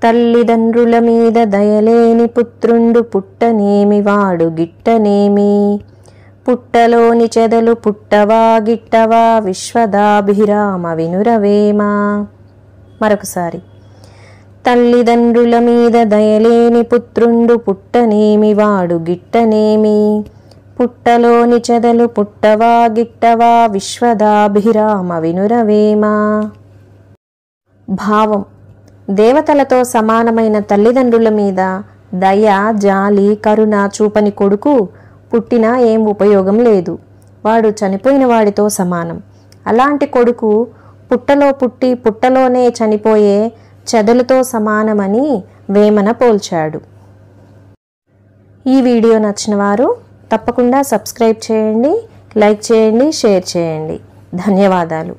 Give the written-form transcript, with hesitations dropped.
తల్లిదండ్రుల మీద దయలేని పుత్రుండు పుట్టనేమి వాడు గిట్టనేమి. పుట్టలోని చెదలు పుట్టవా గిట్టవా విశ్వదాభిరామ వినురవేమ. మరొకసారి. తల్లిదండ్రుల మీద దయలేని పుత్రుండు పుట్టనేమి వాడు గిట్టనేమి. పుట్టలోని చెదలు పుట్టవా గిట్టవా విశ్వదాభిరామ వినురవేమ. భావం: దేవతలతో సమానమైన తల్లిదండ్రుల మీద దయ, జాలి, కరుణ చూపని కొడుకు పుట్టినా ఏం ఉపయోగం లేదు. వాడు చనిపోయిన వాడితో సమానం. అలాంటి కొడుకు పుట్టలో పుట్టి పుట్టలోనే చనిపోయే చెదలతో సమానమని వేమన పోల్చాడు. ఈ వీడియో నచ్చిన వారు తప్పకుండా సబ్స్క్రైబ్ చేయండి, లైక్ చేయండి, షేర్ చేయండి. ధన్యవాదాలు.